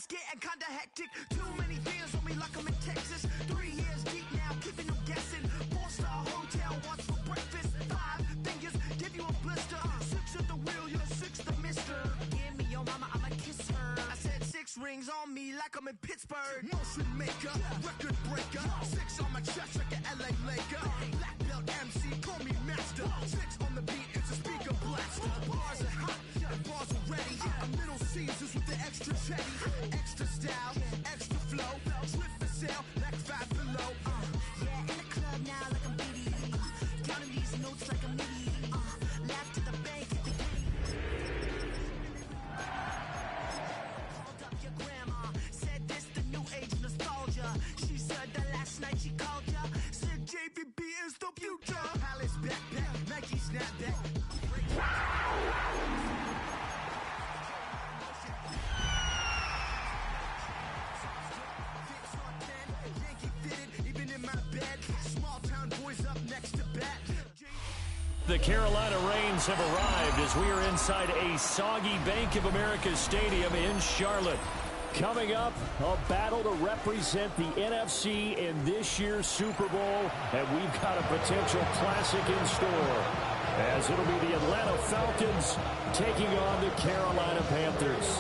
it's getting kinda hectic. Too many fans on me like I'm in Texas. 3 years deep now, keeping them guessing. 4-star hotel, what's for breakfast? 5 fingers, give you a blister. 6 at the wheel, you're 6 the mister. Give me your mama, I'ma kiss her. I said 6 rings on me like I'm in Pittsburgh. Motion maker, record breaker. 6 on my chest like an LA Laker. Black belt MC, call me master. 6 on the beat, it's a speaker blaster. Bars are hot, and bars are ready. A Middle Caesars with the extra chetty. Extra style, extra flow. Swift for sale, like 5 below. Yeah, in the club now like I'm BD. Counting these notes like a MIDI. Laugh to the bank at the game. Called up your grandma. Said this the new age nostalgia. She said that last night she called ya. Said JVB is the future. Palace backpack, Nike snapback. The Carolina Rains have arrived as we are inside a soggy Bank of America Stadium in Charlotte. Coming up, a battle to represent the NFC in this year's Super Bowl, and we've got a potential classic in store, as it'll be the Atlanta Falcons taking on the Carolina Panthers.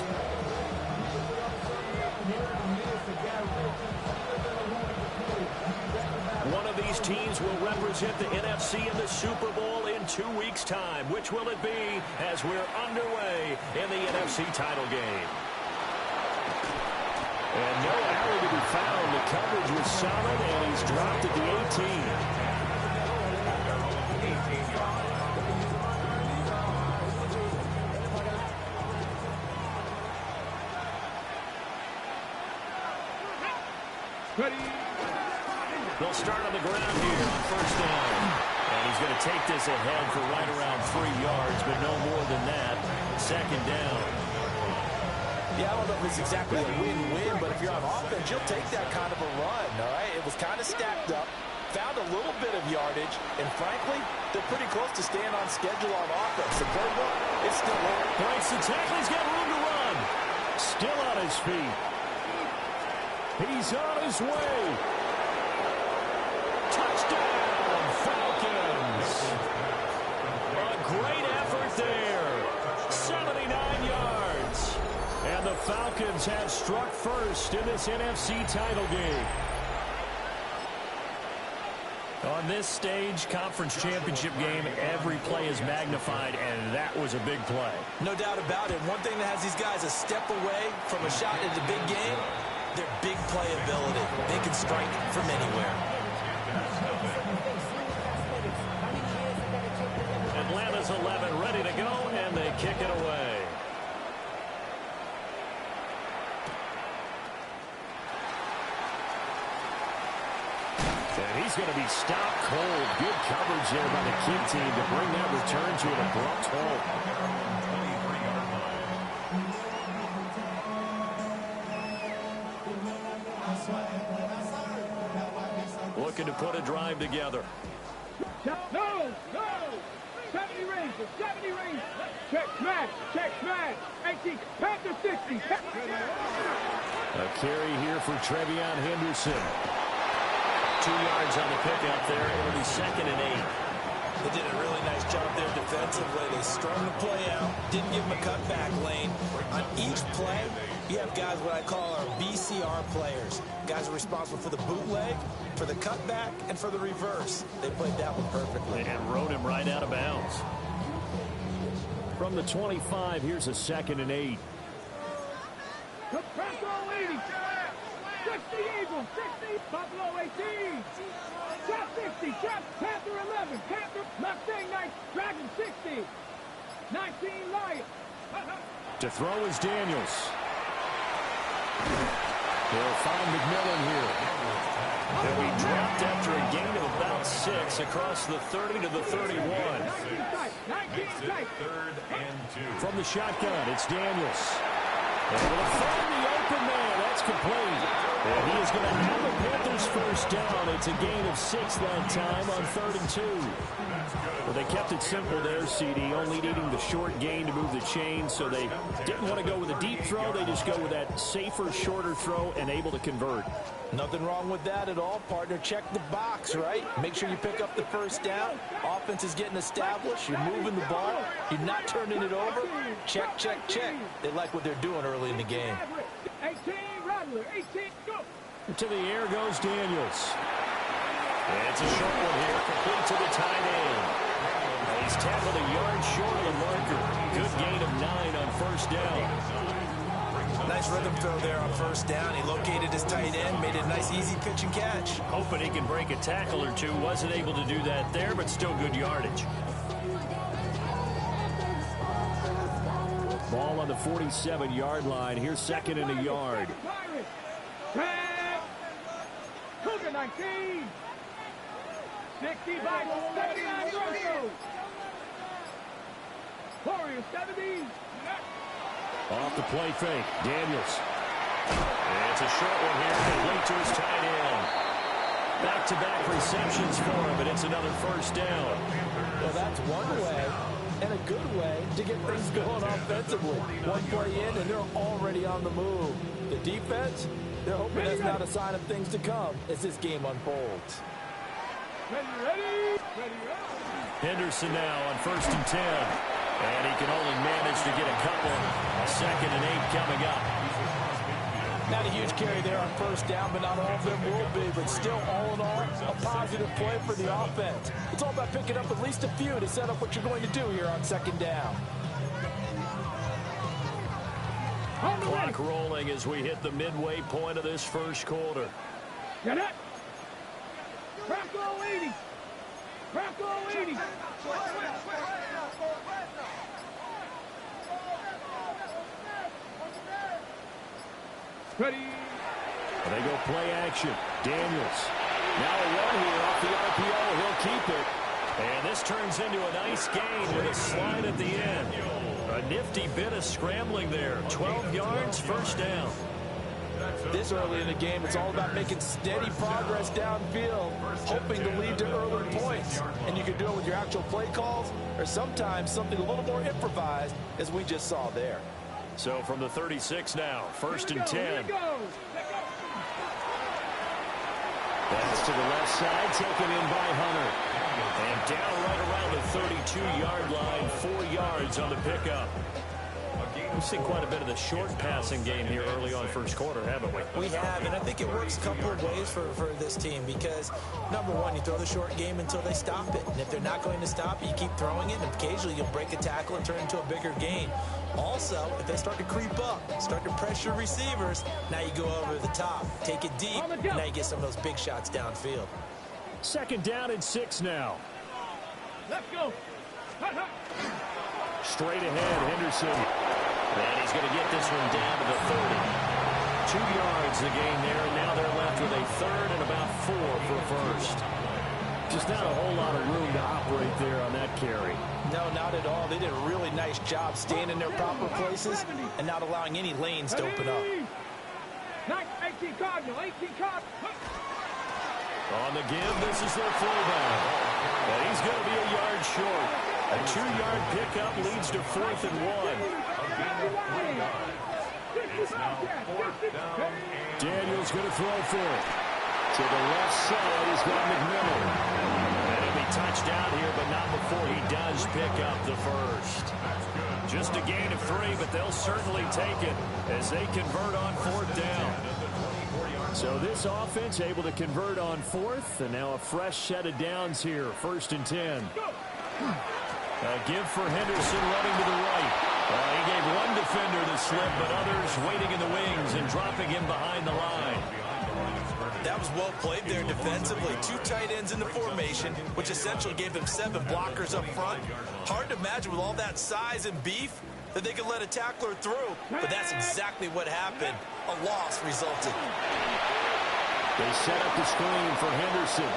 One of these teams will represent the NFC in the Super Bowl in 2 weeks' time. Which will it be as we're underway in the NFC title game? And no alley to be found. The coverage was solid, and he's dropped at the 18. Ready. They'll start on the ground here on first down. And he's going to take this ahead for right around 3 yards, but no more than that. Second down. Yeah, I don't know if it's exactly a win-win, but if you're on offense, you'll take that kind of a run, all right? It was kind of stacked up, found a little bit of yardage, and frankly, they're pretty close to staying on schedule on offense. The playbook, it's still there. Breaks the tackle. He's got room to run. Still on his feet. He's on his way. Touchdown, Falcons. A great effort there. 79 yards. And the Falcons have struck first in this NFC title game. On this stage, conference championship game, every play is magnified, and that was a big play. No doubt about it. One thing that has these guys a step away from a shot at the big game, their big play ability. They can strike from anywhere. Atlanta's 11 ready to go, and they kick it away. And he's going to be stopped cold. Good coverage there by the King team to bring that return to an abrupt halt. Looking to put a drive together. No! 70 rings, 70 rings. Check smash, 18, Panther 60. A carry here for Trevion Henderson. 2 yards on the pickup there. It'll be 2nd and 8. They did a really nice job there defensively. They strung the play out, didn't give him a cutback lane. On each play, you have guys what I call our BCR players. Guys are responsible for the bootleg, for the cutback, and for the reverse. They played that one perfectly. And rode him right out of bounds. From the 25, here's a 2nd and 8. Buffalo 80. 60 Eagles, 60. Buffalo 18. Shot 60. Shot Panther 11. Panther Mustang 9. Dragon 60. 19 Lion. To throw is Daniels. They'll find McMillan here. They'll be dropped after a gain of about 6 across the 30 to the 31. 19 tight. 19 tight. 3rd and 2. From the shotgun, it's Daniels. Able to find the open man. That's complete. And he is going to have the Panthers first down. It's a gain of 6 that time on 3rd and 2. Well, they kept it simple there, CD, only needing the short gain to move the chain, so they didn't want to go with a deep throw. They just go with that safer, shorter throw and able to convert. Nothing wrong with that at all, partner. Check the box, right? Make sure you pick up the first down. Offense is getting established. You're moving the ball. You're not turning it over. Check, check, check. They like what they're doing early in the game. 18, Rattler, 18, go. To the air goes Daniels. And it's a short one here, complete to the tight end. He's tackled a yard short of the marker. Good gain of 9 on first down. Nice rhythm throw there on first down. He located his tight end, made it a nice easy pitch and catch. Hoping he can break a tackle or two. Wasn't able to do that there, but still good yardage. Ball on the 47-yard line. Here's 2nd and a yard. Cougar 19. 65, 79, Broncos. Warriors 70. Off the play fake. Daniels. And it's a short one here. Complete to his tight end. Back-to-back receptions for him, but it's another first down. Well, that's one way and a good way to get things going offensively. One play in, and they're already on the move. The defense, they're hoping that's not a sign of things to come as this game unfolds. Ready. Henderson now on 1st and 10. And he can only manage to get a couple. 2nd and 8 coming up. Not a huge carry there on first down, but not all of them will be. But still, all in all, a positive play for the offense. It's all about picking up at least a few to set up what you're going to do here on 2nd down. Clock rolling as we hit the midway point of this first quarter. Get it. Bronco 80. Bronco 80. Ready. And they go play action. Daniels. Now a run here off the RPO. He'll keep it. And this turns into a nice gain with a slide at the end. A nifty bit of scrambling there. 12 yards, first down. This early in the game, it's all about making steady progress downfield, hoping to lead to early points. And you can do it with your actual play calls or sometimes something a little more improvised, as we just saw there. So from the 36 now, 1st and 10. That's to the left side, taken in by Hunter. And down right around the 32-yard line, 4 yards on the pickup. We've seen quite a bit of the short passing game here early on first quarter, haven't we? We have, and I think it works a couple of ways for this team because, number one, you throw the short game until they stop it. And if they're not going to stop it, you keep throwing it, and occasionally you'll break a tackle and turn it into a bigger gain. Also, if they start to creep up, start to pressure receivers, now you go over the top, take it deep, and now you get some of those big shots downfield. 2nd down and 6 now. Let's go. Straight ahead, Henderson. And he's going to get this one down to the 30. 2 yards the gain there. Now they're left with a 3rd and about 4 for first. Just not a whole lot of room to operate there on that carry. No, not at all. They did a really nice job staying in their proper places and not allowing any lanes to open up. 18 Cardinal, 18 Cardinal. On the give, this is their fullback. And he's going to be a yard short. A 2-yard pickup leads to 4th and 1. Daniels going to throw for it. To the left side, he's got McMillan. And he'll be touched down here, but not before he does pick up the first. Just a gain of 3, but they'll certainly take it as they convert on 4th down. So this offense able to convert on 4th, and now a fresh set of downs here, 1st and 10. A give for Henderson running to the right. He gave one defender the slip, but others waiting in the wings and dropping him behind the line. That was well played there defensively. 2 tight ends in the formation, which essentially gave them 7 blockers up front. Hard to imagine with all that size and beef that they could let a tackler through, but that's exactly what happened. A loss resulted. They set up the screen for Henderson.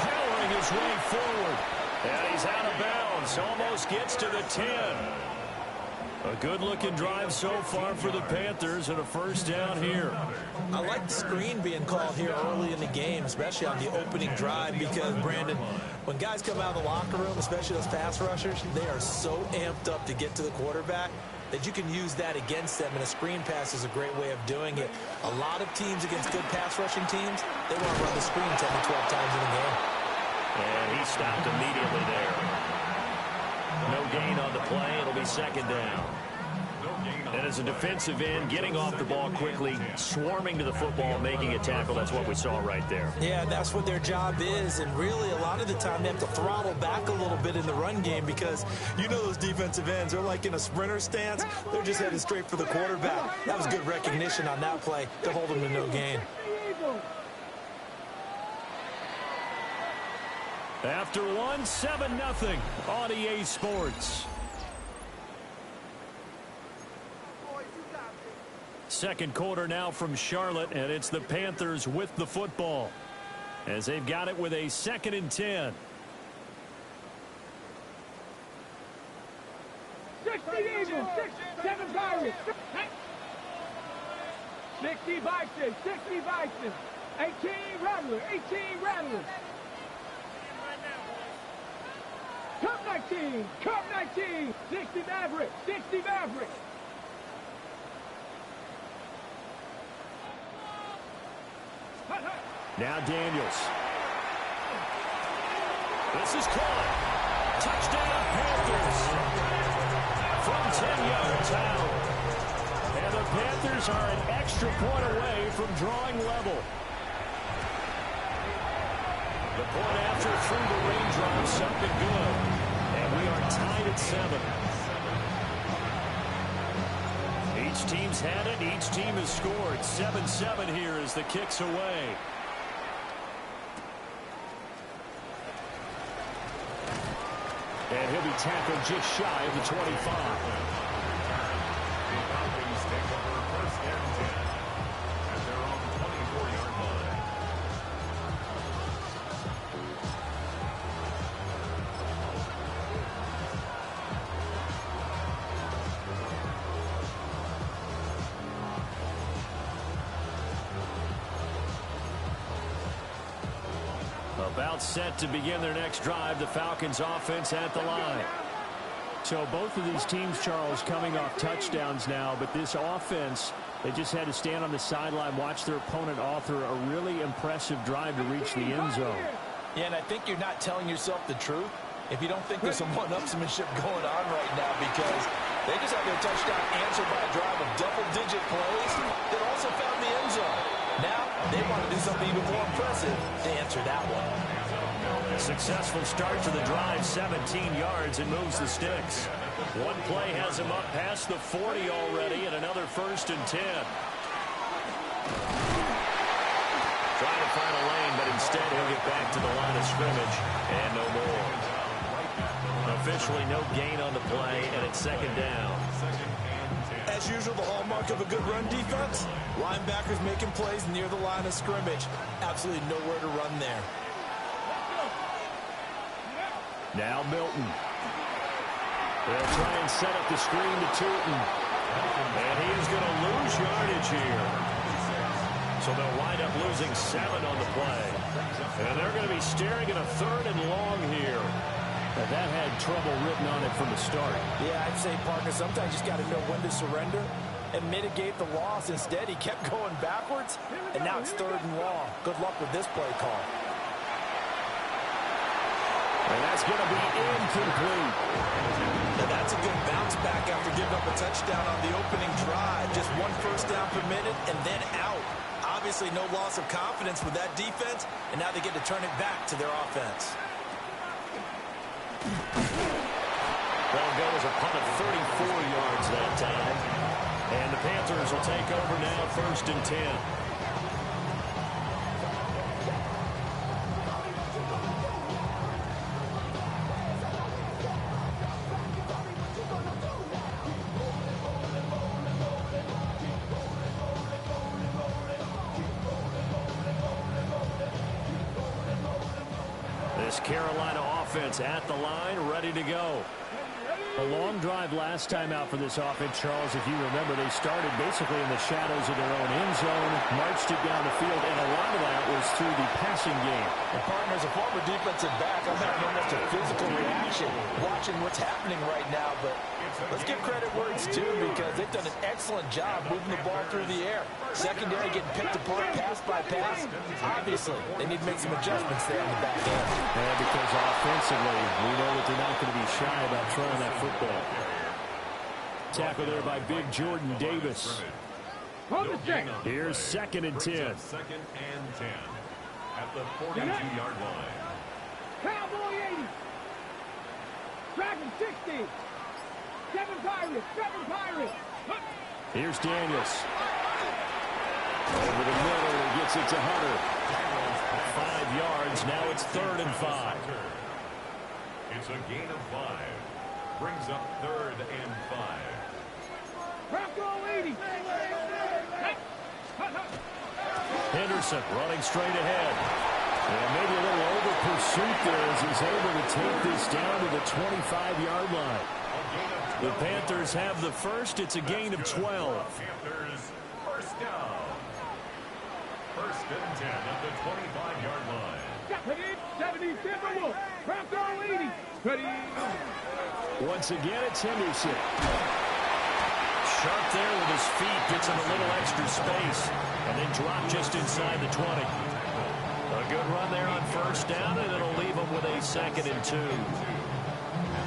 Powering his way forward. And he's out of bounds. Almost gets to the 10. A good-looking drive so far for the Panthers and a first down here. I like the screen being called here early in the game, especially on the opening drive, because, Brandon, when guys come out of the locker room, especially those pass rushers, they are so amped up to get to the quarterback that you can use that against them, and a screen pass is a great way of doing it. A lot of teams against good pass rushing teams, they want to run the screen 10 to 12 times in a game. And he stopped immediately there. No gain on the play. It'll be second down. And as a defensive end, getting off the ball quickly, swarming to the football, making a tackle, that's what we saw right there. Yeah, that's what their job is, and really a lot of the time they have to throttle back a little bit in the run game because you know those defensive ends, they're like in a sprinter stance. They're just headed straight for the quarterback. That was good recognition on that play to hold them to no gain. After one, 7-0 on EA Sports. Second quarter now from Charlotte, and it's the Panthers with the football as they've got it with a 2nd and 10. 60 Eagles, 7 Pirates. 60 Vikings, 60 Vikings. 18 Rattlers, 18 Rattlers. Cup 19, Cup 19. 60 Mavericks, 60 Mavericks. Now Daniels. This is caught. Touchdown Panthers. From 10 yards out. And the Panthers are an extra point away from drawing level. The point after through the raindrops, something good. And we are tied at 7. Each team's had it. Each team has scored. 7-7 here as the kick's away. And he'll be tackled just shy of the 25. The Falcons take over 1st and 10 at their own 24-yard line. About set to begin their next drive, the Falcons offense at the line. So both of these teams, Charles, coming off touchdowns now, but this offense, they just had to stand on the sideline, watch their opponent author a really impressive drive to reach the end zone. Yeah, and I think you're not telling yourself the truth if you don't think there's some one-upsmanship going on right now, because they just had their touchdown answered by a drive of double-digit plays that also found the end zone. Now, they want to do something even more impressive to answer that one. A successful start to the drive, 17 yards, and moves the sticks. One play has him up past the 40 already, and another 1st and 10. Trying to find a lane, but instead he'll get back to the line of scrimmage, and no more. Officially no gain on the play, and it's 2nd down. As usual, the hallmark of a good run defense, linebackers making plays near the line of scrimmage. Absolutely nowhere to run there. Now Milton. They'll try and set up the screen to Tootin. And he is going to lose yardage here. So they'll wind up losing 7 on the play. And they're going to be staring at a 3rd and long here. But that had trouble written on it from the start. Yeah, I'd say, partner, sometimes you just got to know when to surrender and mitigate the loss. Instead, he kept going backwards, and now it's 3rd and long. Good luck with this play call. And that's going to be incomplete. Now that's a good bounce back after giving up a touchdown on the opening drive. Just 1 first down per minute and then out. Obviously no loss of confidence with that defense, and now they get to turn it back to their offense. They'll go as a punt of 34 yards that time. And the Panthers will take over now, 1st and 10. This Carolina offense at the line, ready to go. A long drive last time out for this offense, Charles. If you remember, they started basically in the shadows of their own end zone, marched it down the field, and a lot of that was through the passing game. And partners, a former defensive back, I'm having almost a physical reaction watching what's happening right now. But let's give credit where it's due, because they've done an excellent job moving the ball through the air. Secondary getting picked apart pass by pass. Obviously, they need to make some adjustments there in the back end. Yeah, because offensively, we know that they're not going to be shy about throwing that football. Tackle there by big Jordan Davis. Here's 2nd and 10. 2nd and 10 at the 42-yard line. Cowboy 80. Dragon 60. 7 Pirates. 7 Pirates. Here's Daniels. Over the middle, he gets it to Hunter. 5 yards. Now it's 3rd and 5. It's a gain of 5. Brings up 3rd and 5. Bronco 80. Henderson running straight ahead. And maybe a little over pursuit there as he's able to take this down to the 25-yard line. The Panthers have the first. It's a gain of 12. Panthers first down. 1st and 10 at the 25-yard line. 70 Timberwolves. Bronco 80. Ready. Once again, it's Henderson. Sharp there with his feet, gets him a little extra space, and then drop just inside the 20. A good run there on 1st down, and it'll leave him with a 2nd and 2. At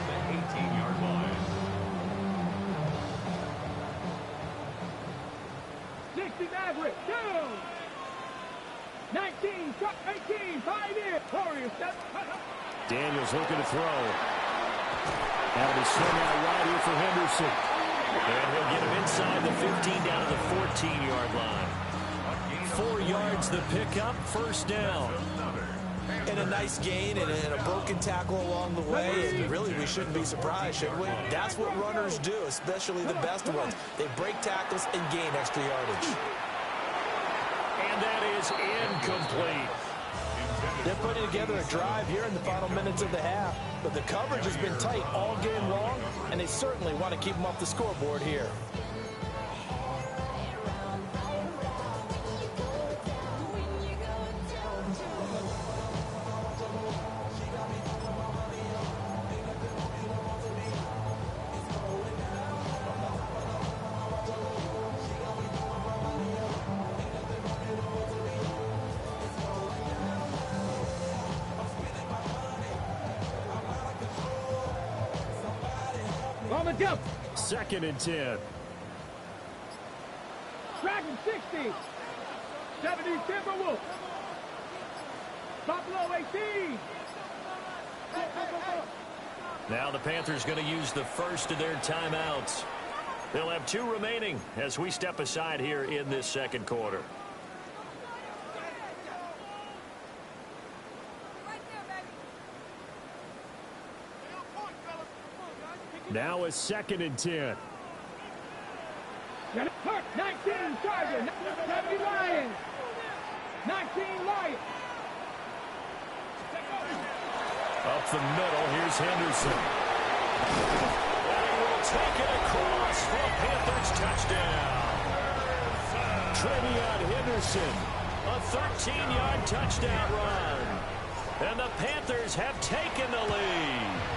the 18-yard line. 60 Maverick. Down. 19. 18. 5 in. Warriors. Daniels looking to throw. Now to swing out right here for Henderson. And he'll get him inside the 15 down to the 14-yard line. 4 yards the pickup, 1st down. And a nice gain and a broken tackle along the way. And really, we shouldn't be surprised, should we? That's what runners do, especially the best ones. They break tackles and gain extra yardage. And that is incomplete. They're putting together a drive here in the final minutes of the half. But the coverage has been tight all game long, and they certainly want to keep them off the scoreboard here. On the jump. 2nd and 10. Dragon 60. 70 Timberwolves. Buffalo 18. Now the Panthers going to use the first of their timeouts. They'll have 2 remaining as we step aside here in this 2nd quarter. Now it's 2nd and 10. 19 Chargers. 70 Lions. 19 Lions. Up the middle, here's Henderson. And he will take it across for a Panthers touchdown. Trevion Henderson, a 13-yard touchdown run. And the Panthers have taken the lead.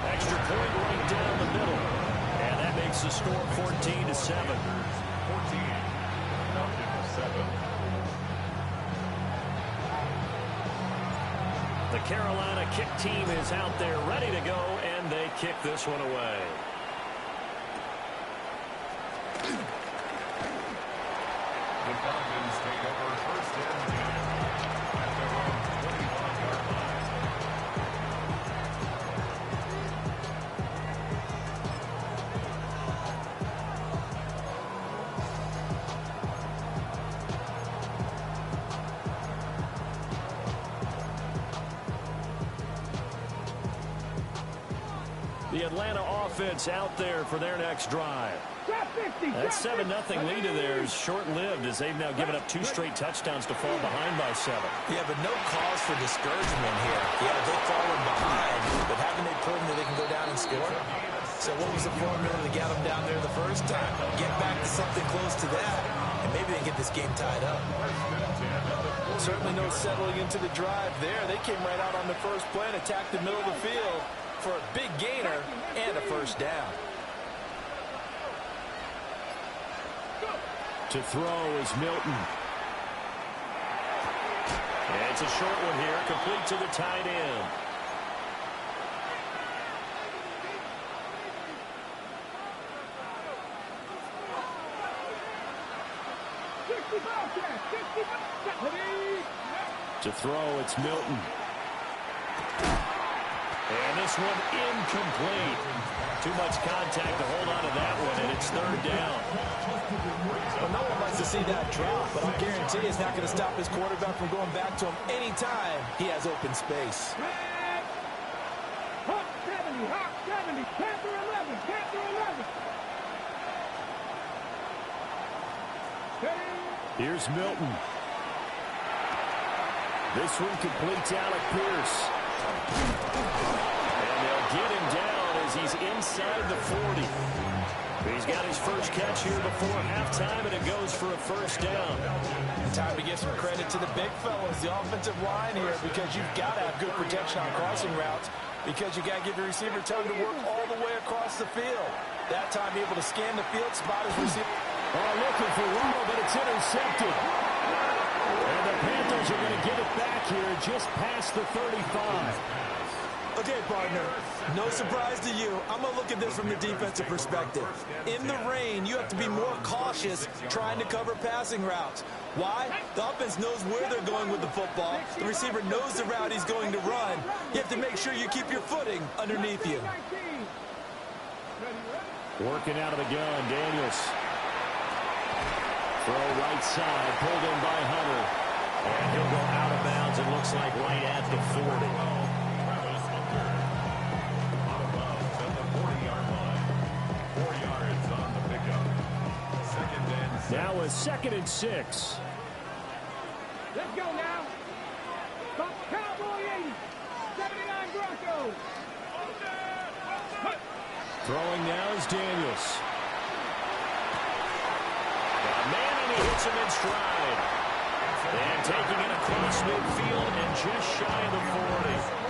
Extra point right down the middle. And that makes the score 14-7. 14. Falcons 7. The Carolina kick team is out there ready to go, and they kick this one away. The Falcons take over 1st and 10 at their own 25-yard line. The Atlanta offense out there for their next drive. That 7-0 lead of theirs short-lived as they've now given up 2 straight touchdowns to fall behind by 7. Yeah, but no cause for discouragement here. Yeah, they've fallen behind, but haven't they proven that they can go down and score? So what was the formula to get them down there the first time? Get back to something close to that, and maybe they can get this game tied up. Certainly no settling into the drive there. They came right out on the first play and attacked the middle of the field for a big gainer and a first down. To throw is Milton. And it's a short one here, complete to the tight end. To throw, it's Milton. And this one incomplete. Too much contact to hold on to that one, and it's 3rd down. Well, no one likes to see that drop, but I guarantee it's not going to stop his quarterback from going back to him anytime he has open space. Hawk 70, Panther 11, Panther 11. Here's Milton. This one completes Alec Pierce. And they'll get him down as he's inside the 40. He's got his first catch here before halftime, and it goes for a first down. Time to give some credit to the big fellas, the offensive line here, because you've got to have good protection on crossing routes, because you got to give your receiver time to work all the way across the field. That time, able to scan the field, spot his receiver. Looking for Waddle, but it's intercepted. And the Panthers are going to get it back here just past the 35. Okay, partner, no surprise to you. I'm going to look at this from the defensive perspective. In the rain, you have to be more cautious trying to cover passing routes. Why? The offense knows where they're going with the football. The receiver knows the route he's going to run. You have to make sure you keep your footing underneath you. Working out of the gun, Daniels. Throw right side, pulled in by Hunter. And he'll go out of bounds, it looks like right at the 40. Now a 2nd and 6. Let's go now. Cowboy 80, 79 Broncos. Throwing now is Daniels. Got a man, and he hits him in stride. And taking it across midfield and just shy of the 40.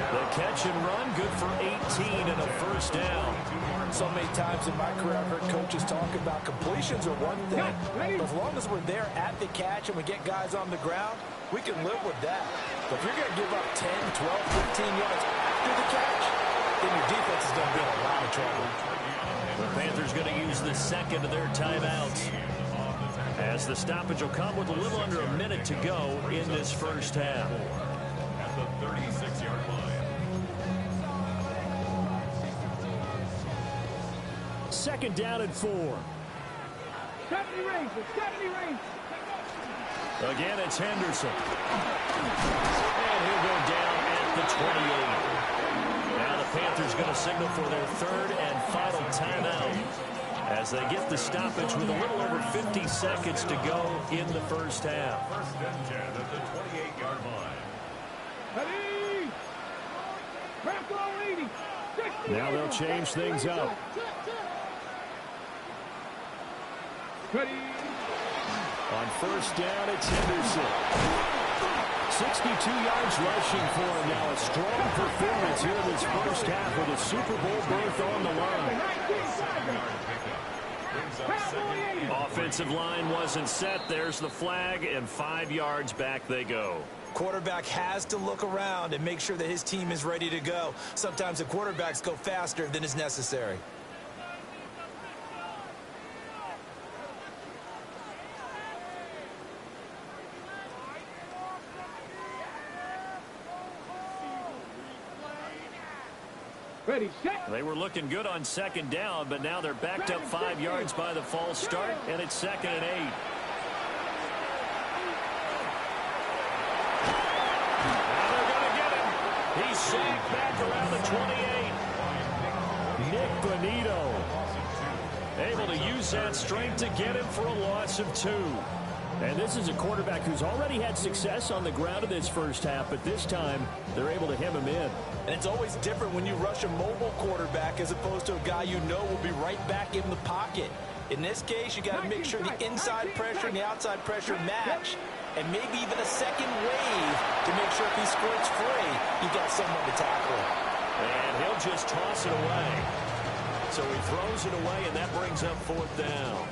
The catch and run, good for 18 and a first down. So many times in my career, I've heard coaches talk about completions are one thing, but as long as we're there at the catch and we get guys on the ground, we can live with that. But if you're going to give up 10, 12, 15 yards after the catch, then your defense is going to be in a lot of trouble. The Panthers going to use the 2nd of their timeouts, as the stoppage will come with a little under a minute to go in this first half. At the 36-yard line. 2nd down and 4. 70 Rangers, 70 Rangers. Again, it's Henderson. And he'll go down at the 28. Now the Panthers going to signal for their 3rd and final timeout as they get the stoppage with a little over 50 seconds to go in the first half. 1st and 10 at the 28-yard line. Ready? Bronco 80, 60. Now they'll change things up. Ready? On 1st down, it's Henderson. 62 yards rushing for him now. A strong performance here in this first half with a Super Bowl berth on the line. Offensive line wasn't set. There's the flag, and 5 yards back they go. Quarterback has to look around and make sure that his team is ready to go. Sometimes the quarterbacks go faster than is necessary. Ready, set. They were looking good on 2nd down, but now they're backed up 5 yards by the false start, and it's 2nd and 8. Now they're going to get him. He's sacked back around the 28. Nick Bonito able to use that strength to get him for a loss of 2. And this is a quarterback who's already had success on the ground in this first half, but this time they're able to hem him in. And it's always different when you rush a mobile quarterback as opposed to a guy you know will be right back in the pocket. In this case, you got to make sure the inside pressure and the outside pressure match. And maybe even a second wave to make sure if he squirts free, you got someone to tackle him. And he'll just toss it away. So he throws it away, and that brings up 4th down.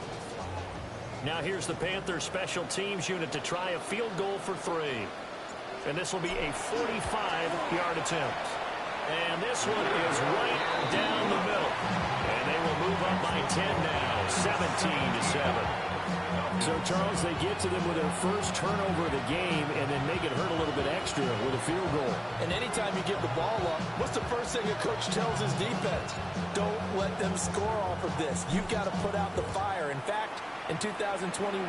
Now here's the Panthers special teams unit to try a field goal for 3. And this will be a 45-yard attempt. And this one is right down the middle. And they will move up by 10 now, 17-7. So, Charles, they get to them with their first turnover of the game and then make it hurt a little bit extra with a field goal. And anytime you give the ball up, what's the first thing a coach tells his defense? Don't let them score off of this. You've got to put out the fire. In fact, in 2021,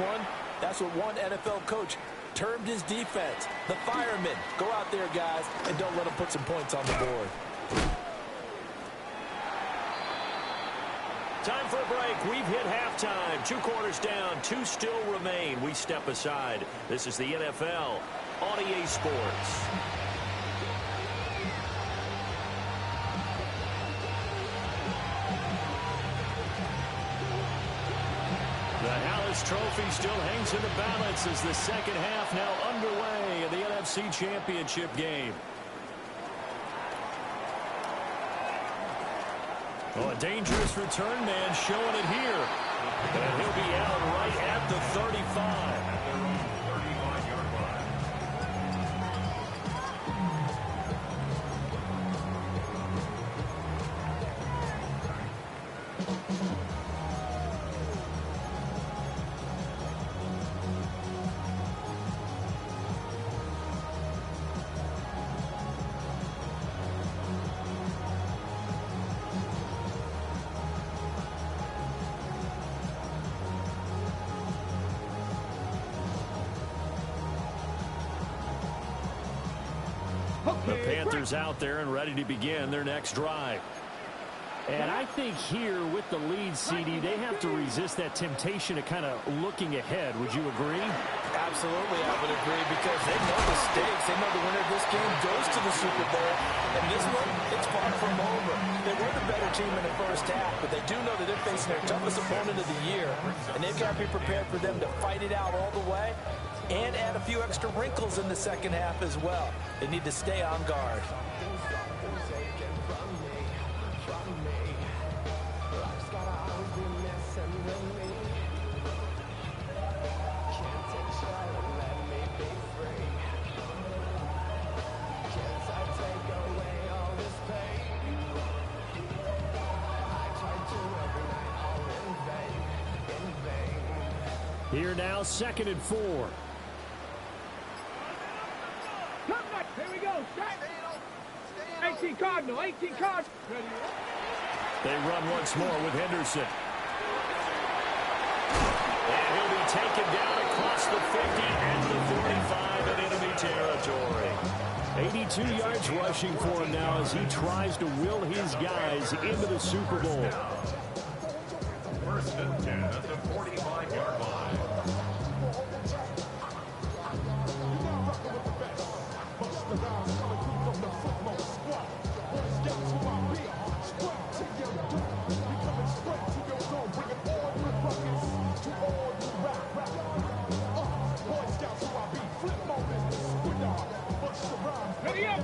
that's what one NFL coach termed his defense. The firemen. Go out there, guys, and don't let them put some points on the board. Time for a break. We've hit halftime. 2 quarters down. 2 still remain. We step aside. This is the NFL on EA Sports. The Hallis Trophy still hangs in the balance as the second half now underway in the NFC Championship game. Oh, a dangerous return man showing it here. And he'll be out right at the 35. The Panthers out there and ready to begin their next drive. And I think here with the lead, CD, they have to resist that temptation of kind of looking ahead. Would you agree? Absolutely, I would agree, because they know the stakes. They know the winner of this game goes to the Super Bowl. And this one, it's far from over. They were the better team in the first half, but they do know that they're facing their toughest opponent of the year. And they've got to be prepared for them to fight it out all the way and add a few extra wrinkles in the second half as well. They need to stay on guard. Here now, 2nd and 4. Here we go. 18 Cardinal. 18 Cardinal. They run once more with Henderson. And he'll be taken down across the 50 and the 45 in enemy territory. 82 yards rushing for him now as he tries to will his guys into the Super Bowl. 1st and 10 at the 45-yard line. Ready up.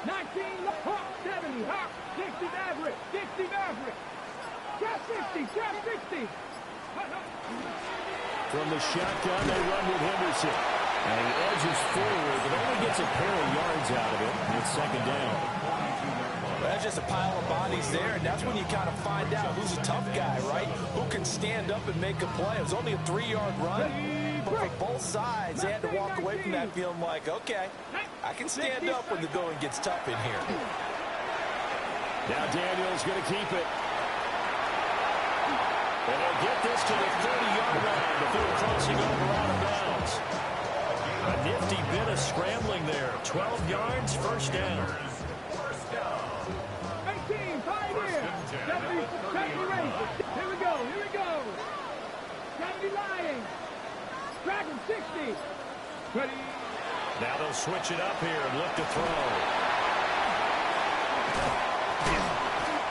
19, Hawk 70, Hawk 60 Maverick, 60 Maverick. Trap 60, trap 60. From the shotgun, they run with Henderson. And he edges forward, but only gets a pair of yards out of it. It's 2nd down. Well, that's just a pile of bodies there, and that's when you kind of find out who's a tough guy, right? Who can stand up and make a play. It was only a 3-yard run, but for both sides, they had to walk away from that feeling like, okay, I can stand up when the going gets tough in here. Now Daniel's going to keep it. And they'll get this to the 30-yard line before crossing over out of bounds. A nifty bit of scrambling there. 12 yards, first down. 18, Pioneer. Deputy Racers. Here we go. Deputy Lions. Dragon 60. Ready. Now they'll switch it up here and look to throw.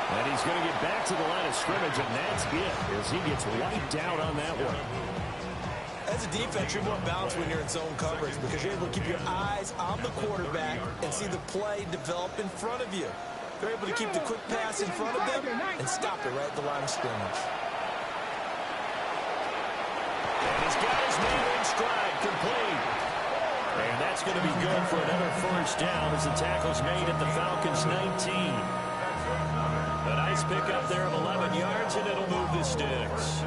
And he's going to get back to the line of scrimmage, and that's it, as he gets wiped out on that one. As a defense, you're more balanced when you're in zone coverage because you're able to keep your eyes on the quarterback and see the play develop in front of you. They're able to keep the quick pass in front of them and stop it right at the line of scrimmage. And he's got his man in stride, complete. And that's going to be good for another first down as the tackle's made at the Falcons' 19. A nice pickup there of 11 yards, and it'll move the sticks.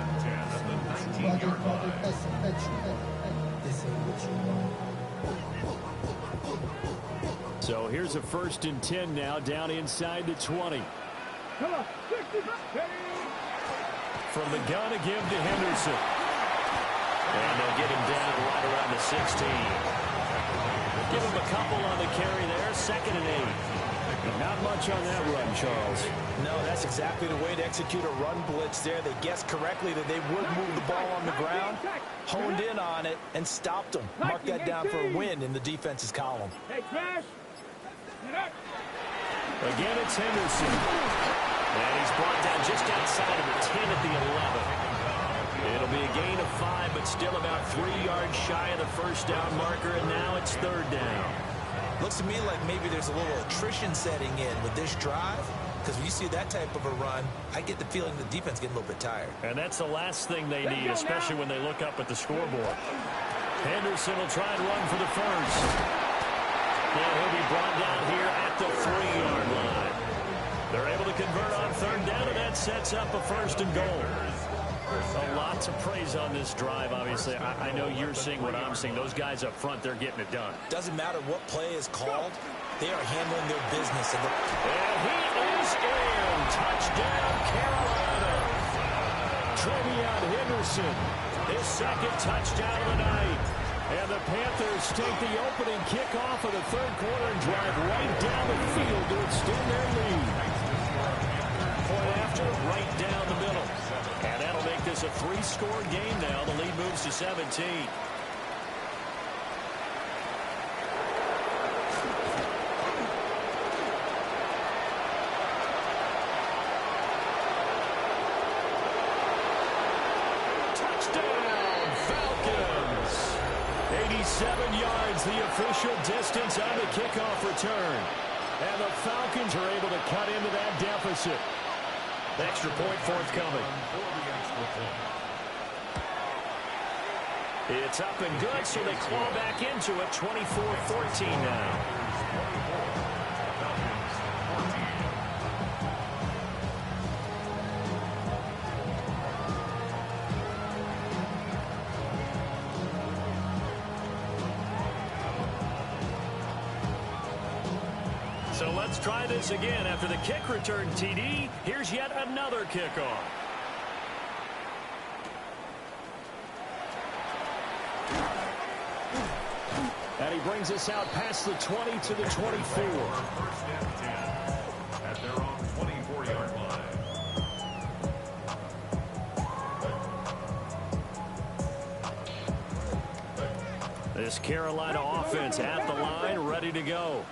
So here's a 1st and 10 now, down inside the 20. From the gun again to Henderson. And they'll get him down right around the 16. Give him a couple on the carry there, 2nd and 8. Not much on that run, Charles. No, that's exactly the way to execute a run blitz there. They guessed correctly that they would move the ball on the ground, honed in on it, and stopped them. Mark that down for a win in the defense's column. Again, it's Henderson. And he's brought down just outside of the 10 at the 11. It'll be a gain of 5, but still about 3 yards shy of the first down marker, and now it's 3rd down. Looks to me like maybe there's a little attrition setting in with this drive, because when you see that type of a run, I get the feeling the defense getting a little bit tired. And that's the last thing they need, especially when they look up at the scoreboard. Henderson will try and run for the first. And he'll be brought down here at the 3-yard line. They're able to convert on 3rd down, and that sets up a 1st and goal. A lot to praise on this drive, obviously. I know you're seeing what I'm seeing. Those guys up front, they're getting it done. Doesn't matter what play is called. They are handling their business. And he is in. Touchdown, Carolina. Trevion Henderson, his 2nd touchdown of the night. And the Panthers take the opening kickoff of the 3rd quarter and drive right down the field to extend their lead. Point after, right down the middle. And that'll make this a 3-score game now. The lead moves to 17. Touchdown, Falcons! 87 yards, the official distance on the kickoff return. And the Falcons are able to cut into that deficit. Extra point forthcoming. It's up and good, so they claw back into it. 24-14 now. So let's try this again. After the kick return, TD, here's yet another kickoff. And he brings us out past the 20 to the 24. First and 10 at their own 24-yard line. This Carolina offense at the line, ready to go.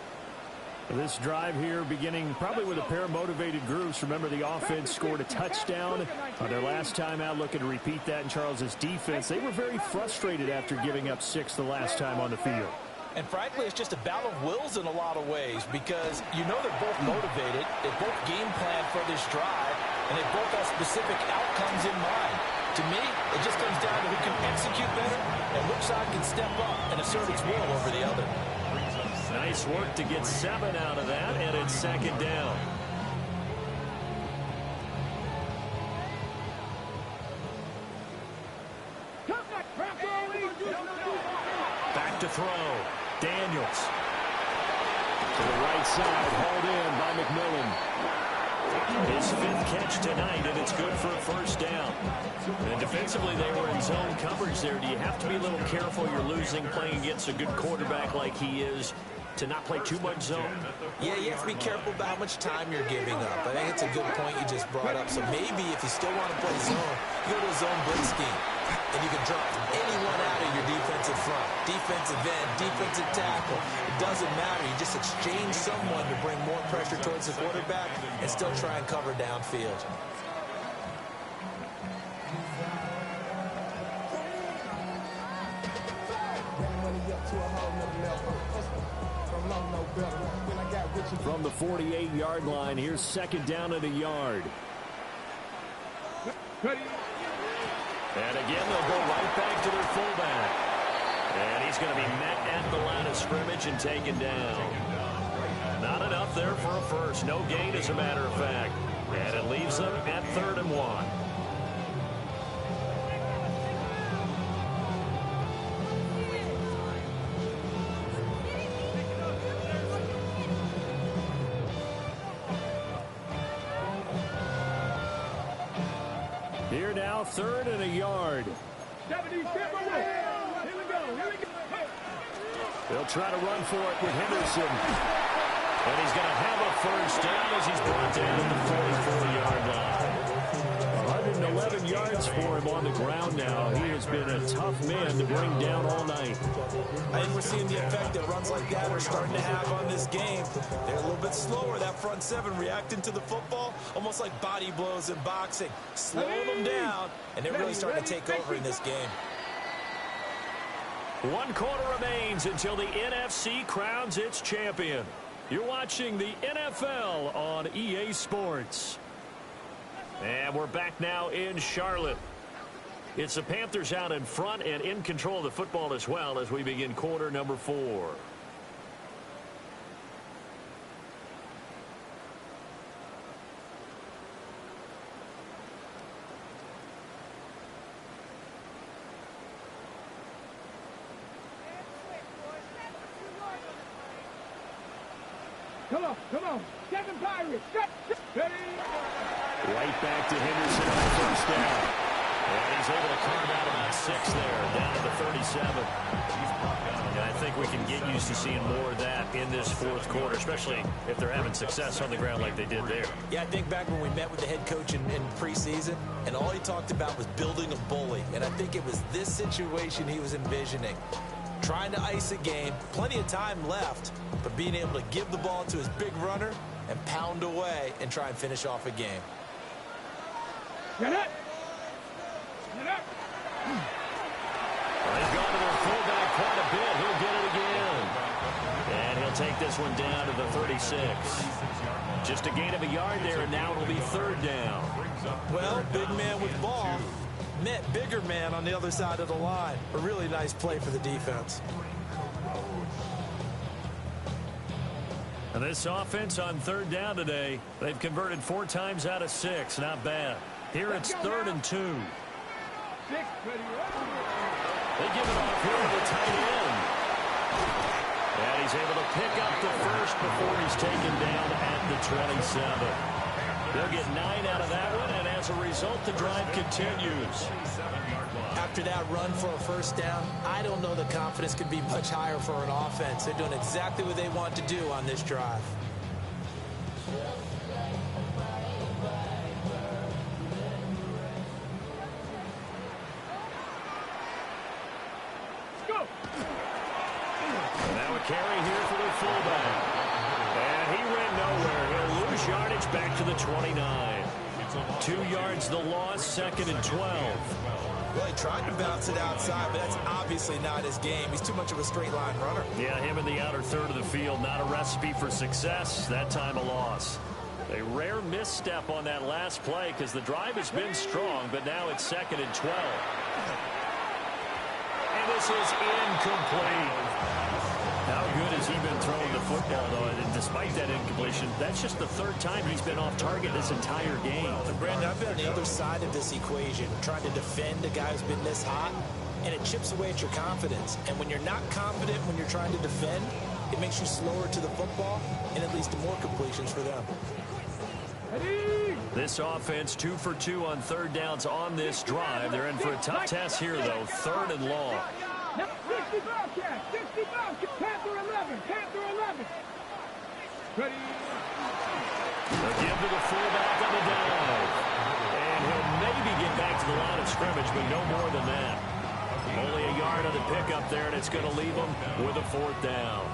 This drive here beginning probably with a pair of motivated groups. Remember, the offense scored a touchdown on their last time out, looking to repeat that in Charles's defense. They were very frustrated after giving up 6 the last time on the field. And frankly, it's just a battle of wills in a lot of ways because you know they're both motivated, they both game plan for this drive, and they both have specific outcomes in mind. To me, it just comes down to who can execute better and which side can step up and assert its will over the other. Nice work to get 7 out of that, and it's 2nd down. Back to throw. Daniels. To the right side, hauled in by McMillan. His 5th catch tonight, and it's good for a first down. And defensively, they were in zone coverage there. Do you have to be a little careful? You're losing playing against a good quarterback like he is, to not play too much zone? Yeah, you have to be careful about how much time you're giving up. I think it's a good point you just brought up. So maybe if you still want to play zone, you go to a zone blitz scheme, and you can drop anyone out of your defensive front. Defensive end, defensive tackle. It doesn't matter. You just exchange someone to bring more pressure towards the quarterback and still try and cover downfield. From the 48-yard line, here's second down at a yard. And again, they'll go right back to their fullback. And he's going to be met at the line of scrimmage and taken down. Not enough there for a first. No gain, as a matter of fact. And it leaves them at 3rd and 1. Here now, 3rd and a yard. They'll try to run for it with Henderson. And he's going to have a first down as he's brought down at the 44-yard line. 111 yards for him on the ground now. He has been a tough man to bring down all night. I think we're seeing the effect that runs like that are starting to have on this game. They're a little bit slower, that front seven, reacting to the football, almost like body blows in boxing. Slowing them down, and they're really starting to take over in this game. 1 quarter remains until the NFC crowns its champion. You're watching the NFL on EA Sports. And we're back now in Charlotte. It's the Panthers out in front and in control of the football as well as we begin quarter number 4. Come on. Second Pirates. Right back to Henderson on the first down. And he's able to carve out about 6 there, down to the 37. And I think we can get used to seeing more of that in this 4th quarter, especially if they're having success on the ground like they did there. Yeah, I think back when we met with the head coach in preseason, and all he talked about was building a bully. And I think it was this situation he was envisioning. Trying to ice a game, plenty of time left, but being able to give the ball to his big runner and pound away and try and finish off a game. Get it! Well, they've gone to their fullback quite a bit. He'll get it again. And he'll take this one down to the 36. Just a gain of a yard there, and now it'll be 3rd down. Well, big man with ball met bigger man on the other side of the line. A really nice play for the defense. And this offense on 3rd down today, they've converted 4 times out of 6. Not bad. Here it's 3rd and 2. They give it off here to the tight end. And he's able to pick up the first before he's taken down at the 27. They'll get 9 out of that one, and as a result, the drive continues. After that run for a first down, I don't know the confidence could be much higher for an offense. They're doing exactly what they want to do on this drive. Now a carry here for the fullback. And he ran nowhere. He'll lose yardage back to the 29. 2 yards the loss, 2nd and 12. Well, he tried to bounce it outside, but that's obviously not his game. He's too much of a straight line runner. Yeah, him in the outer third of the field. Not a recipe for success. That time a loss. A rare misstep on that last play because the drive has been strong, but now it's 2nd and 12. And this is incomplete. How good has he been throwing the football, though? And despite that incompletion, that's just the 3rd time he's been off target this entire game. And Brandon, I've been on the other side of this equation, trying to defend a guy who's been this hot, and it chips away at your confidence. And when you're not confident when you're trying to defend, it makes you slower to the football, and it leads to more completions for them. Ready? This offense 2 for 2 on third downs on this drive. They're in for a tough test here, though. 3rd and long. 60 Bobcats, 60 Bobcats, Panther 11, Panther 11. Ready? They'll give to the fullback on the dive. And he'll maybe get back to the line of scrimmage, but no more than that. Only a yard on the pickup there, and it's going to leave them with a 4th down.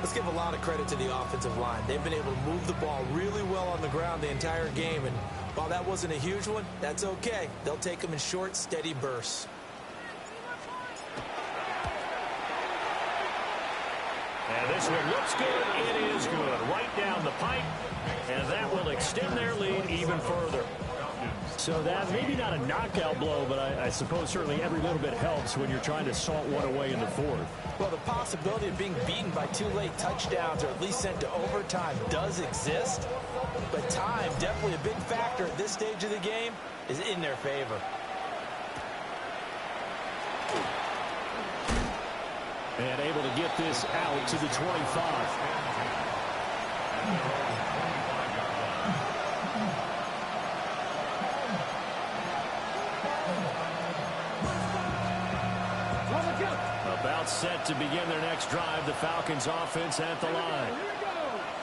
Let's give a lot of credit to the offensive line. They've been able to move the ball really well on the ground the entire game. And while that wasn't a huge one, that's okay. They'll take them in short, steady bursts. And this one looks good. It is good. Right down the pipe. And that will extend their lead even further. So that maybe not a knockout blow, but I suppose certainly every little bit helps when you're trying to salt one away in the 4th. Well, the possibility of being beaten by 2 late touchdowns or at least sent to overtime does exist. But time, definitely a big factor at this stage of the game, is in their favor. And able to get this out to the 25. About set to begin their next drive, the Falcons offense at the line.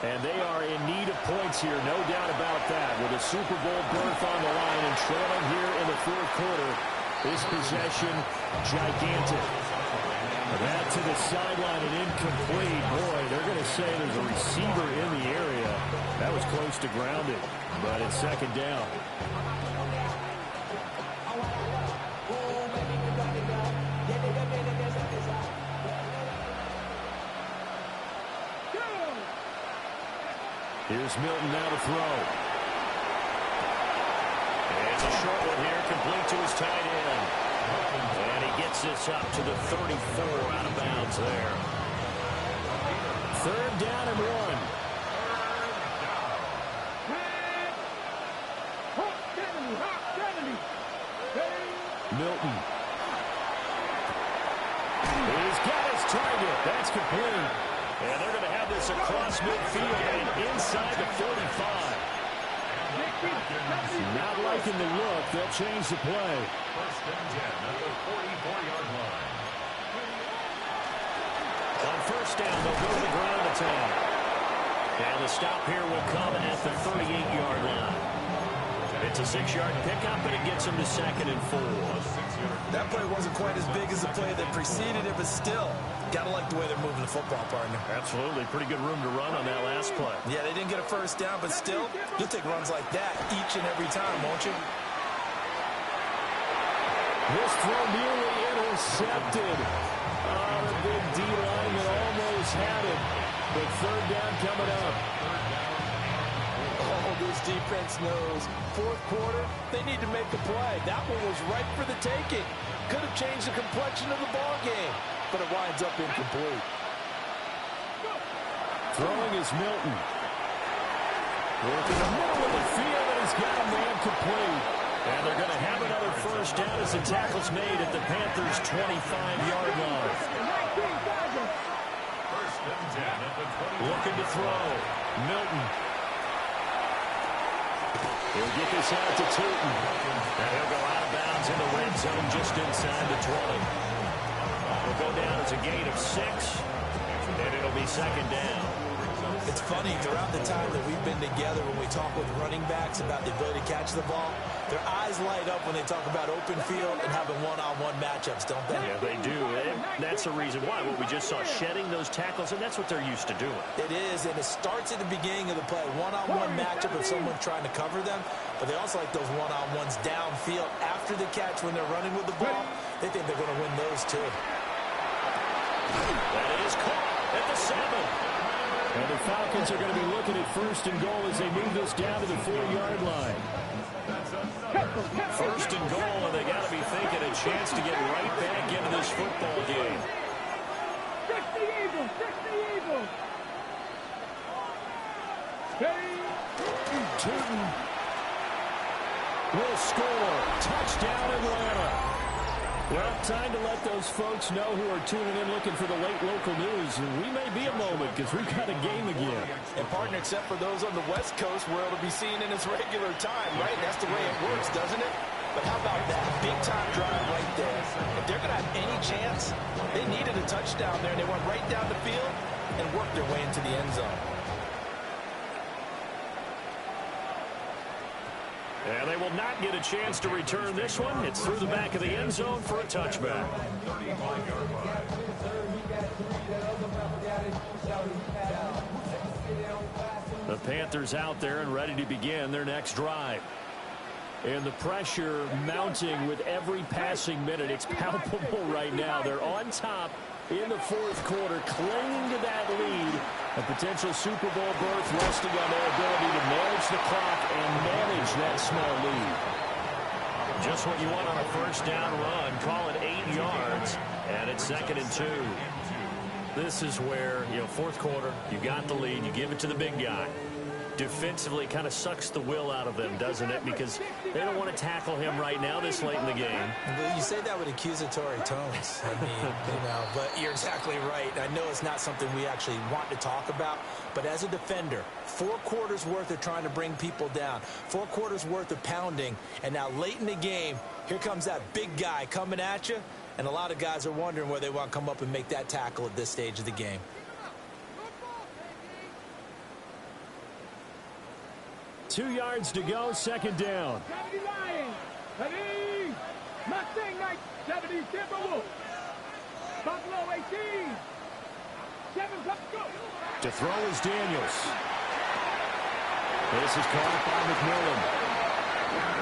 And they are in need of points here, no doubt about that. With a Super Bowl berth on the line and trailing here in the 4th quarter, this possession gigantic. That to the sideline and incomplete. Boy, they're going to say there's a receiver in the area. That was close to grounded, but it's 2nd down. Here's Milton now to throw. It's a short one here, complete to his tight end. And he gets this up to the 34, out of bounds there. 3rd down and 1. Milton. He's got his target. That's complete. And they're going to have this across midfield and inside the 45. Not liking the look. They'll change the play. 1st and 10 at the 44-yard line. On 1st down, they'll go to the ground attack. And the stop here will come at the 38-yard line. It's a 6-yard pickup, but it gets them to 2nd and 4. That play wasn't quite as big as the play that preceded it, but still, gotta like the way they're moving the football, partner. Absolutely. Pretty good room to run on that last play. Yeah, they didn't get a 1st down, but still, you'll take runs like that each and every time, won't you? This throw nearly intercepted. Oh, the big D lineman almost had it. But 3rd down coming up. Oh, this defense knows. 4th quarter, they need to make a play. That one was right for the taking. Could have changed the complexion of the ball game, but it winds up incomplete. Throwing is Milton. Working the middle of the field, and he's got a man complete. And they're going to have another 1st down as the tackle's made at the Panthers' 25-yard line. 1st and 10 at the 20. Looking to throw. Milton. He'll get this out to Tootin. And he'll go out of bounds in the red zone just inside the 20. He'll go down as a gain of 6. And it'll be 2nd down. It's funny, throughout the time that we've been together, when we talk with running backs about the ability to catch the ball, their eyes light up when they talk about open field and having one-on-one matchups, don't they? Yeah, they do. And that's the reason why. What we just saw, shedding those tackles, and that's what they're used to doing. It is, and it starts at the beginning of the play. One-on-one matchup of someone trying to cover them, but they also like those one-on-ones downfield after the catch when they're running with the ball. They think they're going to win those, too. That is caught at the 7. And the Falcons are going to be looking at 1st and goal as they move this down to the 4-yard line. 1st and goal, and they got to be thinking a chance to get right back into this football game. 60 Eagles, 60 Eagles. Tootin will score. Touchdown, Atlanta. Well, time to let those folks know who are tuning in looking for the late local news. We may be a moment because we've got a game again. And, partner, except for those on the West Coast where it'll be seen in its regular time, right? That's the way it works, doesn't it? But how about that big-time drive right there? If they're going to have any chance, they needed a touchdown there, and they went right down the field and worked their way into the end zone. And they will not get a chance to return this one. It's through the back of the end zone for a touchback. The Panthers out there and ready to begin their next drive. And the pressure mounting with every passing minute. It's palpable right now. They're on top in the fourth quarter, clinging to that lead. A potential Super Bowl berth resting on their ability to manage the clock and manage that small lead. Just what you want on a first down run. Call it 8 yards, and it's 2nd and 2. This is where, fourth quarter, you got the lead, you give it to the big guy. Defensively kind of sucks the will out of them, doesn't it? Because they don't want to tackle him right now this late in the game. Well, you say that with accusatory tones. I mean, but you're exactly right. I know it's not something we actually want to talk about, but as a defender, 4 quarters worth of trying to bring people down, 4 quarters worth of pounding, and now late in the game, here comes that big guy coming at you, and a lot of guys are wondering where they want to come up and make that tackle at this stage of the game. Two yards to go, 2nd down. 70 Lions. Ready. Mustang Knights. 70 Timberwolves. Buffalo 18. 7 go. To throw is Daniels. This is caught by McMillan.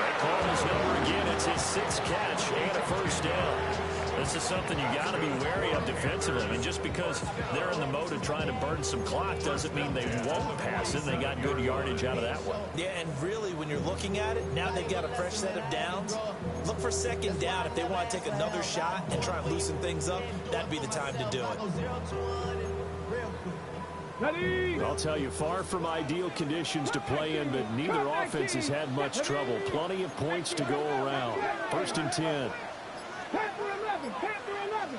They call his number again. It's his 6th catch and a first down. This is something you got to be wary of defensively. I mean, just because they're in the mode of trying to burn some clock doesn't mean they won't pass it. They got good yardage out of that one. Yeah, and really, when you're looking at it, now they've got a fresh set of downs. Look for 2nd down. If they want to take another shot and try and loosen things up, that'd be the time to do it. I'll tell you, far from ideal conditions to play in, but neither offense has had much trouble. Plenty of points to go around. 1st and 10. Panther 11. Panther 11.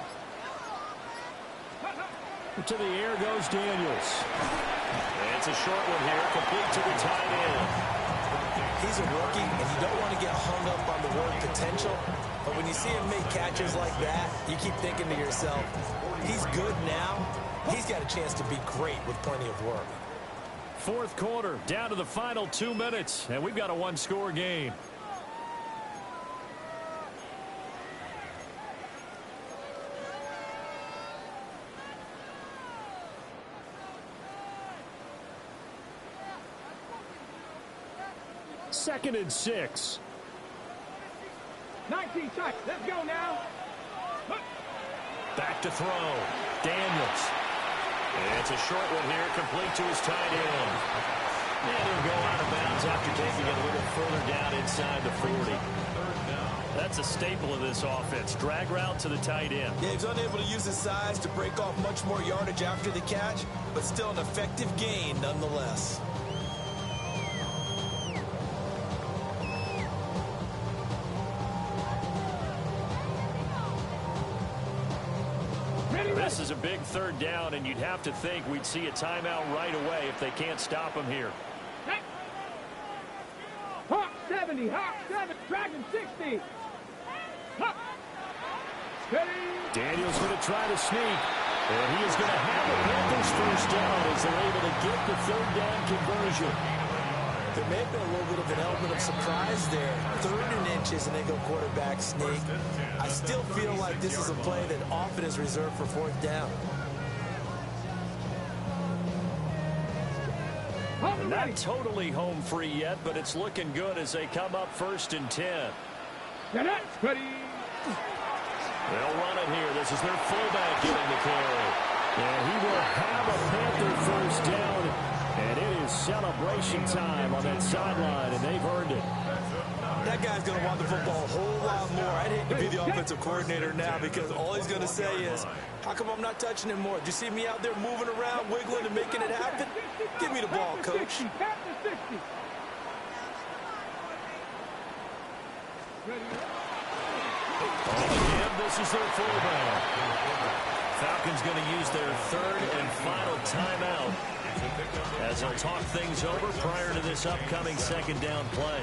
To the air goes Daniels. It's a short one here, complete to the tight end. He's a rookie, and you don't want to get hung up on the word potential, but when you see him make catches like that, you keep thinking to yourself, he's good now. He's got a chance to be great with plenty of work. Fourth quarter, down to the final 2 minutes, and we've got a one-score game. Second and 6. 19 seconds. Let's go now. Back to throw. Daniels. It's a short one here, complete to his tight end. And he'll go out of bounds after taking it a little further down inside the 40. That's a staple of this offense. Drag route to the tight end. Yeah, he's unable to use his size to break off much more yardage after the catch, but still an effective gain nonetheless. This is a big 3rd down, and you'd have to think we'd see a timeout right away if they can't stop him here. Hawk 70, Hawk 7, Dragon 60. Hawk. Daniels going to try to sneak, and he is going to have the Panthers first down as they're able to get the 3rd down conversion. There may have been a little bit of an element of surprise there. 3rd and inches, and they go quarterback sneak. I still feel like this is a play that often is reserved for 4th down. Not totally home free yet, but it's looking good as they come up 1st and 10. Ready. They'll run it here. This is their fullback getting the carry. And he will have a Panther first down. And it is celebration time on that sideline, and they've earned it. That guy's going to want the football a whole lot more. I'd hate to be the offensive coordinator now because all he's going to say is, how come I'm not touching him more? Do you see me out there moving around, wiggling, and making it happen? Give me the ball, coach. this is their fullback. Falcons going to use their third and final timeout as they'll talk things over prior to this upcoming second down play.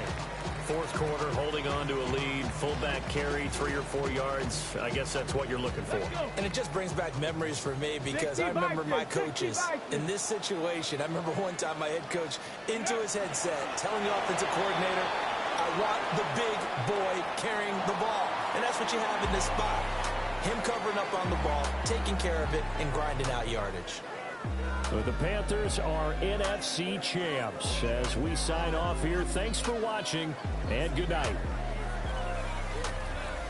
Fourth quarter, holding on to a lead, fullback carry, 3 or 4 yards. I guess that's what you're looking for. And it just brings back memories for me because I remember my coaches in this situation. I remember one time my head coach into his headset telling the offensive coordinator, I want the big boy carrying the ball. And that's what you have in this spot. Him covering up on the ball, taking care of it, and grinding out yardage. But the Panthers are NFC champs. As we sign off here, thanks for watching, and good night.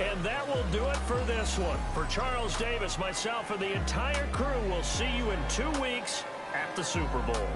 And that will do it for this one. For Charles Davis, myself, and the entire crew, we'll see you in 2 weeks at the Super Bowl.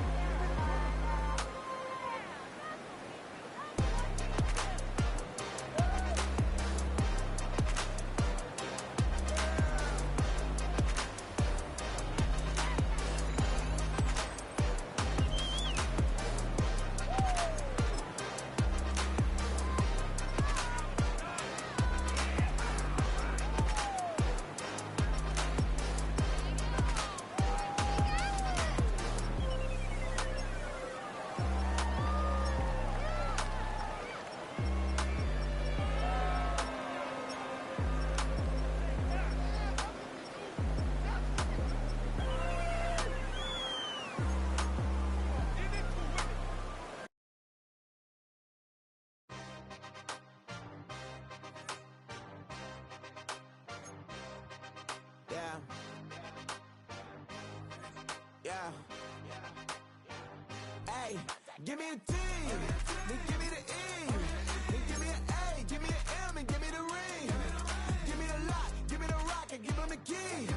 Hey, give me a T, then give me the E, then give me an A, give me an M, and give me the ring. Give me the lock, give me the rock, and give him the key.